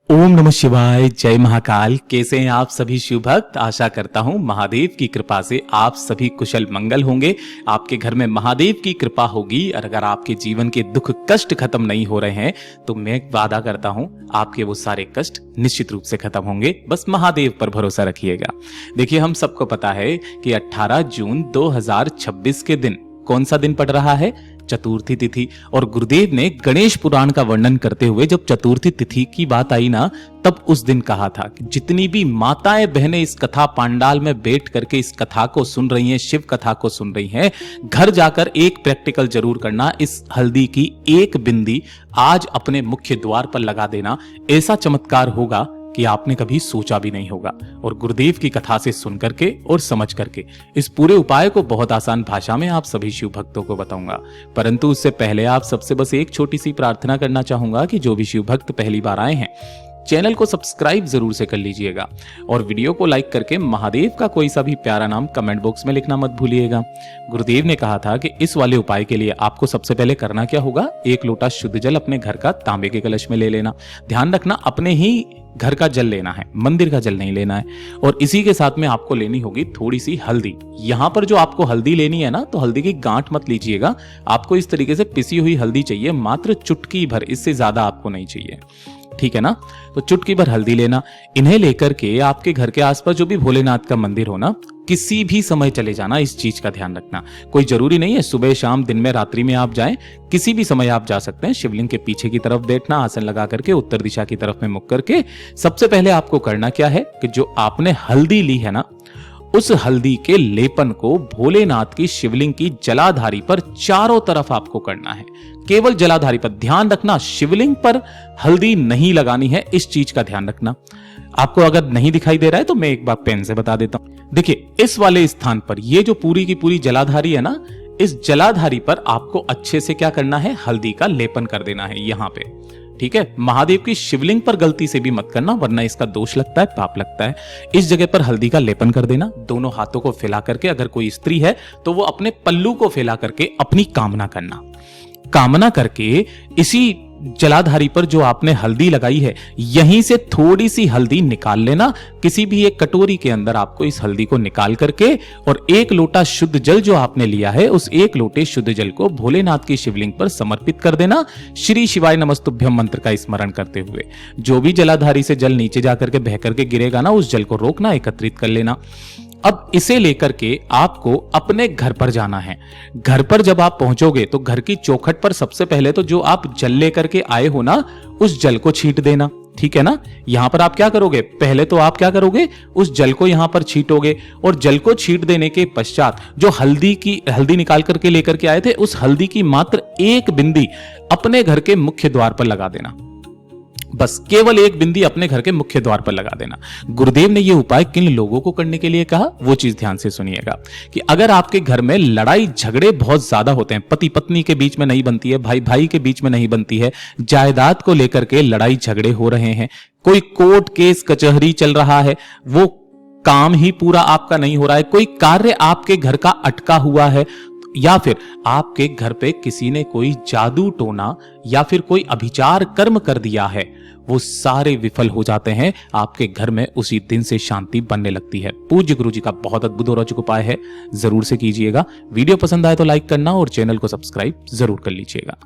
ओम नमः शिवाय, जय महाकाल। कैसे हैं आप सभी शिव भक्त। आशा करता हूं महादेव की कृपा से आप सभी कुशल मंगल होंगे। आपके घर में महादेव की कृपा होगी और अगर आपके जीवन के दुख कष्ट खत्म नहीं हो रहे हैं तो मैं वादा करता हूं आपके वो सारे कष्ट निश्चित रूप से खत्म होंगे। बस महादेव पर भरोसा रखिएगा। देखिए, हम सबको पता है कि 18 जून 2026 के दिन कौन सा दिन पड़ रहा है? चतुर्थी तिथि। और गुरुदेव ने गणेश पुराण का वर्णन करते हुए जब चतुर्थी तिथि की बात आई ना, तब उस दिन कहा था कि जितनी भी माताएं बहनें इस कथा पांडाल में बैठ करके इस कथा को सुन रही हैं, शिव कथा को सुन रही हैं, घर जाकर एक प्रैक्टिकल जरूर करना। इस हल्दी की एक बिंदी आज अपने मुख्य द्वार पर लगा देना। ऐसा चमत्कार होगा कि आपने कभी सोचा भी नहीं होगा। और गुरुदेव की कथा से सुन करके और समझ करके इस पूरे उपाय को बहुत आसान भाषा में आप सभी शिव भक्तों को बताऊंगा। परंतु उससे पहले आप सबसे बस एक छोटी सी प्रार्थना करना चाहूंगा कि जो भी शिव भक्त पहली बार आए हैं, चैनल को सब्सक्राइब जरूर से कर लीजिएगा और वीडियो को लाइक करके महादेव का कोई सा भी प्यारा नाम कमेंट बॉक्स में लिखना मत भूलिएगा। गुरुदेव ने कहा था कि इस वाले उपाय के लिए आपको सबसे पहले करना क्या होगा? एक लोटा शुद्ध जल अपने घर का तांबे के कलश में ले लेना। ध्यान रखना, अपने ही घर का जल लेना है, मंदिर का जल नहीं लेना है। और इसी के साथ में आपको लेनी होगी थोड़ी सी हल्दी। यहां पर जो आपको हल्दी लेनी है ना, तो हल्दी की गांठ मत लीजिएगा। आपको इस तरीके से पिसी हुई हल्दी चाहिए, मात्र चुटकी भर, इससे ज्यादा आपको नहीं चाहिए, ठीक है ना? तो चुटकी भर हल्दी लेना। इन्हें लेकर के आपके घर के आसपास जो भी भोलेनाथ का मंदिर हो ना, किसी भी समय चले जाना। इस चीज का ध्यान रखना। कोई जरूरी नहीं है सुबह शाम दिन में रात्रि में आप जाएं, किसी भी समय आप जा सकते हैं। शिवलिंग के पीछे की तरफ बैठना, आसन लगा करके उत्तर दिशा की तरफ में मुख करके सबसे पहले आपको करना क्या है कि जो आपने हल्दी ली है ना, उस हल्दी के लेपन को भोलेनाथ की शिवलिंग की जलाधारी पर चारों तरफ आपको करना है। केवल जलाधारी पर। ध्यान रखना, शिवलिंग पर हल्दी नहीं लगानी है, इस चीज का ध्यान रखना। आपको अगर नहीं दिखाई दे रहा है तो मैं एक बार पेन से बता देता हूं। देखिए, इस वाले स्थान पर ये जो पूरी की पूरी जलाधारी है ना, इस जलाधारी पर आपको अच्छे से क्या करना है? हल्दी का लेपन कर देना है यहां पे, ठीक है? महादेव की शिवलिंग पर गलती से भी मत करना, वरना इसका दोष लगता है, पाप लगता है। इस जगह पर हल्दी का लेपन कर देना। दोनों हाथों को फैला करके, अगर कोई स्त्री है तो वो अपने पल्लू को फैला करके अपनी कामना करना। कामना करके इसी जलाधारी पर जो आपने हल्दी लगाई है, यहीं से थोड़ी सी हल्दी निकाल लेना। किसी भी एक कटोरी के अंदर आपको इस हल्दी को निकाल करके और एक लोटा शुद्ध जल जो आपने लिया है, उस एक लोटे शुद्ध जल को भोलेनाथ की शिवलिंग पर समर्पित कर देना। श्री शिवाय नमस्तुभ्यम मंत्र का स्मरण करते हुए जो भी जलाधारी से जल नीचे जाकर के बह करके गिरेगा ना, उस जल को रोकना, एकत्रित कर लेना। अब इसे लेकर के आपको अपने घर पर जाना है। घर पर जब आप पहुंचोगे तो घर की चौखट पर सबसे पहले तो जो आप जल लेकर के आए हो ना, उस जल को छींट देना, ठीक है ना? यहां पर आप क्या करोगे? पहले तो आप क्या करोगे? उस जल को यहां पर छींटोगे और जल को छींट देने के पश्चात जो हल्दी निकाल करके लेकर के आए थे, उस हल्दी की मात्र एक बिंदी अपने घर के मुख्य द्वार पर लगा देना। बस केवल एक बिंदी अपने घर के मुख्य द्वार पर लगा देना। गुरुदेव ने यह उपाय किन लोगों को करने के लिए कहा, वो चीज ध्यान से सुनिएगा। कि अगर आपके घर में लड़ाई झगड़े बहुत ज्यादा होते हैं, पति पत्नी के बीच में नहीं बनती है, भाई भाई के बीच में नहीं बनती है, जायदाद को लेकर के लड़ाई झगड़े हो रहे हैं, कोई कोर्ट केस कचहरी चल रहा है, वो काम ही पूरा आपका नहीं हो रहा है, कोई कार्य आपके घर का अटका हुआ है, या फिर आपके घर पे किसी ने कोई जादू टोना या फिर कोई अभिचार कर्म कर दिया है, वो सारे विफल हो जाते हैं। आपके घर में उसी दिन से शांति बनने लगती है। पूज्य गुरु जी का बहुत अद्भुत और रोचक उपाय है, जरूर से कीजिएगा। वीडियो पसंद आए तो लाइक करना और चैनल को सब्सक्राइब जरूर कर लीजिएगा।